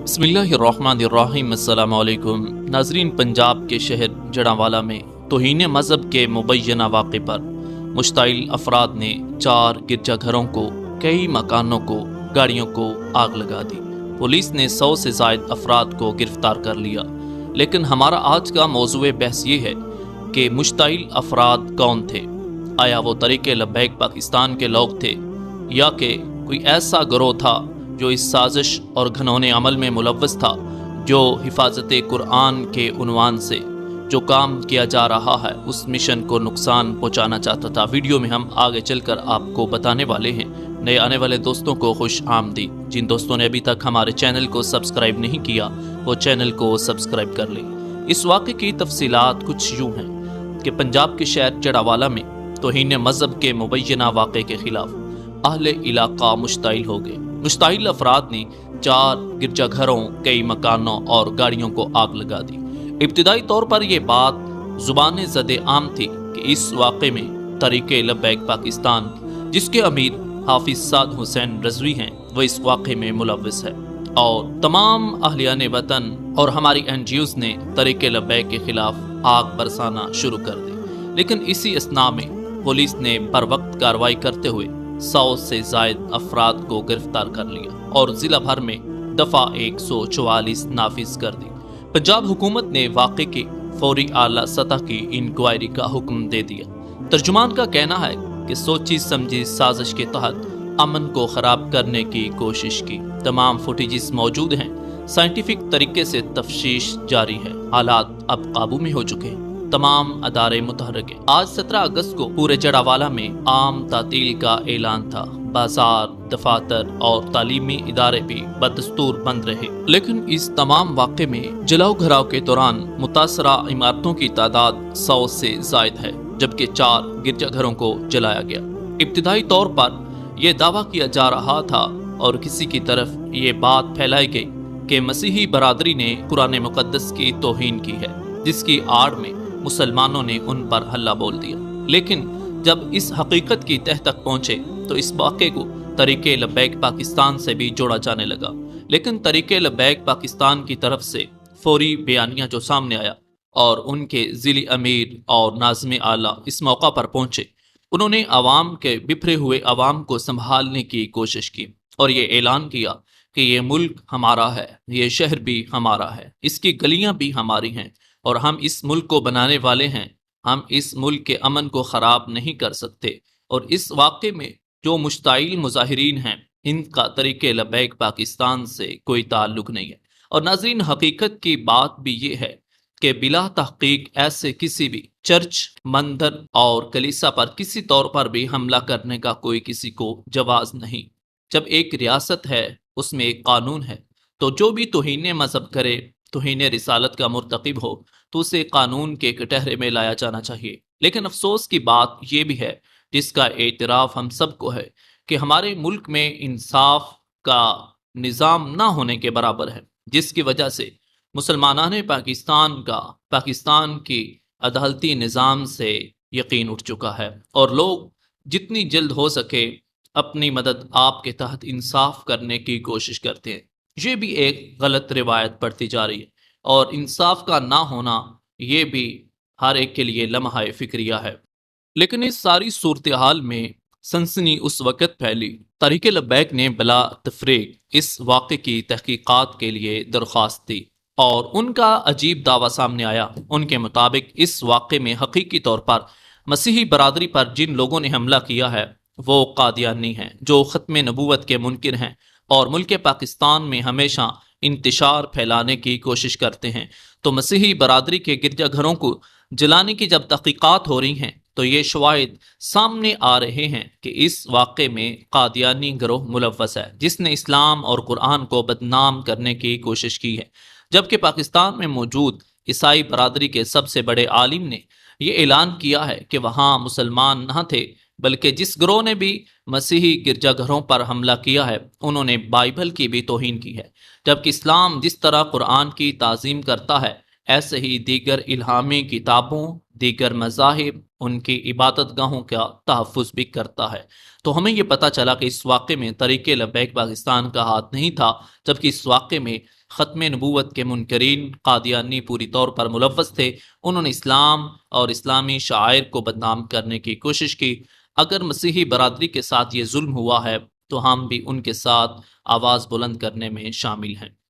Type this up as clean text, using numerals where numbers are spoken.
बिस्मिल्लाहिर्रहमानिर्रहीम। अस्सलाम वालेकुम नाजरीन। पंजाब के शहर जड़ांवाला में तौहीन मज़हब के मुबैना वाक़े पर मुश्ताइल अफराद ने 4 गिरजाघरों को, कई मकानों को, गाड़ियों को आग लगा दी। पुलिस ने 100 से ज़ायद अफराद को गिरफ्तार कर लिया। लेकिन हमारा आज का मौज़ूए बहस ये है कि मुश्ताइल अफराद कौन थे। आया वो तरीके लब्बैक पाकिस्तान के लोग थे या कि कोई ऐसा गिरोह था जो इस साजिश और घनौने अमल में मुलव्वस था, जो हिफाजत कुरान के उन्वान से जो काम किया जा रहा है उस मिशन को नुकसान पहुंचाना चाहता था। वीडियो में हम आगे चलकर आपको बताने वाले हैं। नए आने वाले दोस्तों को खुश आमदीद। जिन दोस्तों ने अभी तक हमारे चैनल को सब्सक्राइब नहीं किया वो चैनल को सब्सक्राइब कर लें। इस वाक़े की तफसीलात कुछ यूँ हैं कि पंजाब के शहर जड़ावाला में तौहीन मज़हब के मुबैना वाक़े के खिलाफ अहले इलाका मुश्ताइल हो गए। मुश्ताइल अफराद ने 4 गिरजाघरों, कई मकानों और गाड़ियों को आग लगा दी। इब्तिदाई तौर पर यह बात जुबान ज़दे आम थी कि इस वाक़े में तरीके लब्बैक पाकिस्तान, जिसके अमीर हाफिज साद हुसैन रज़वी हैं, वो इस वाक़े में मुलव्वस है और तमाम अहलियान वतन और हमारी NGOs ने तरीके लब्बैक के खिलाफ आग बरसाना शुरू कर दी। लेकिन इसी असना में पुलिस ने बर वक्त कार्रवाई करते हुए 100 से ज़ायद अफराद को गिरफ्तार कर लिया और ज़िला भर में दफ़ा 144 नाफिज कर दी। पंजाब हुकूमत ने वाक़े की फौरी आला सतह की इंक्वायरी का हुक्म दे दिया। तर्जुमान का कहना है कि सोची समझी साजिश के तहत अमन को ख़राब करने की कोशिश की। तमाम फुटेजेस मौजूद हैं। साइंटिफिक तरीके से तफ्तीश जारी है। हालात अब काबू में हो चुके हैं। तमाम अदारे मुतहर्रिक हैं। आज 17 अगस्त को पूरे जड़ावाला में आम तातील का ऐलान था। बाजार, दफातर और तालीमी इदारे भी बदस्तूर बंद रहे। लेकिन इस तमाम वाक़े में जलाओ घराव के दौरान मुतासरा इमारतों की तादाद 100 से ज़ायद है, जबकि 4 गिरजाघरों को जलाया गया। इब्तिदाई तौर पर यह दावा किया जा रहा था और किसी की तरफ ये बात फैलाई गई कि मसीही बरादरी ने कुरान मुक़द्दस की तौहीन की है, जिसकी आड़ में मुसलमानों ने उन पर हल्ला बोल दिया। लेकिन जब इस हकीकत की तह तक पहुंचे तो इस वाक़े को तरीके लब्बैक पाकिस्तान से भी जोड़ा जाने लगा। लेकिन तरीके लब्बैक पाकिस्तान की तरफ से फौरी बयानिया जो सामने आया और उनके ज़िली अमीर और नाज़िम आला इस मौका पर पहुंचे, उन्होंने आवाम के बिखरे हुए आवाम को संभालने की कोशिश की और ये ऐलान किया कि ये मुल्क हमारा है, ये शहर भी हमारा है, इसकी गलियां भी हमारी हैं और हम इस मुल्क को बनाने वाले हैं। हम इस मुल्क के अमन को ख़राब नहीं कर सकते। और इस वाक़े में जो मुश्ताइल मुज़ाहिरीन हैं, इनका तरीके लब्बैक पाकिस्तान से कोई ताल्लुक नहीं है। और नाज़रीन, हकीकत की बात भी ये है कि बिला तहक़ीक़ ऐसे किसी भी चर्च, मंदिर और कलीसा पर किसी तौर पर भी हमला करने का कोई किसी को जवाज़ नहीं। जब एक रियासत है, उसमें एक कानून है, तो जो भी तौहीन मज़हब करे, तौहीन रिसालत का मुर्तकिब हो, तो उसे कानून के कटहरे में लाया जाना चाहिए। लेकिन अफसोस की बात यह भी है, जिसका एतराफ़ हम सबको है, कि हमारे मुल्क में इंसाफ का निज़ाम ना होने के बराबर है, जिसकी वजह से मुसलमानाने पाकिस्तान की अदालती निज़ाम से यकीन उठ चुका है और लोग जितनी जल्द हो सके अपनी मदद आपके तहत इंसाफ करने की कोशिश करते हैं। ये भी एक गलत रिवायत पड़ती जा रही है और इंसाफ का ना होना ये भी हर एक के लिए लम्हा फिक्रिया है। लेकिन इस सारी सूरत हाल में सनसनी उस वक़्त फैली, तरीके लब्बैक ने बिला तफरीक इस वाक़े की तहकीकात के लिए दरख्वास्त दी और उनका अजीब दावा सामने आया। उनके मुताबिक इस वाक़े में हकीकी तौर पर मसीही बरादरी पर जिन लोगों ने हमला किया है वो कादियानी हैं, जो ख़त्म नबूवत के मुनकिर हैं और मुल्क पाकिस्तान में हमेशा इंतशार फैलाने की कोशिश करते हैं। तो मसीही बरादरी के गिरजाघरों को जलाने की जब तहक़ीक़ात हो रही हैं तो ये शवाहिद सामने आ रहे हैं कि इस वाक़े में कादियानी गिरोह मुलव्वस है, जिसने इस्लाम और कुरान को बदनाम करने की कोशिश की है। जबकि पाकिस्तान में मौजूद ईसाई बरादरी के सबसे बड़े आलिम ने यह ऐलान किया है कि वहाँ मुसलमान न थे, बल्कि जिस गिरोह ने भी मसीही गिरजाघरों पर हमला किया है उन्होंने बाइबल की भी तौहीन की है। जबकि इस्लाम जिस तरह कुरान की ताज़ीम करता है, ऐसे ही दीगर इल्हामी किताबों, दीगर मज़ाहिब, उनकी इबादत गाहों का तहफ़्फ़ुज़ भी करता है। तो हमें ये पता चला कि इस वाक़े में तरीके लब्बैक पाकिस्तान का हाथ नहीं था, जबकि इस वाक़े में ختم نبوت کے منکرین قادیانی پوری طور پر ملوث تھے، انہوں نے اسلام اور اسلامی شعائر کو بدنام کرنے کی کوشش کی۔ اگر مسیحی برادری کے ساتھ یہ ظلم ہوا ہے تو ہم بھی ان کے ساتھ آواز بلند کرنے میں شامل ہیں۔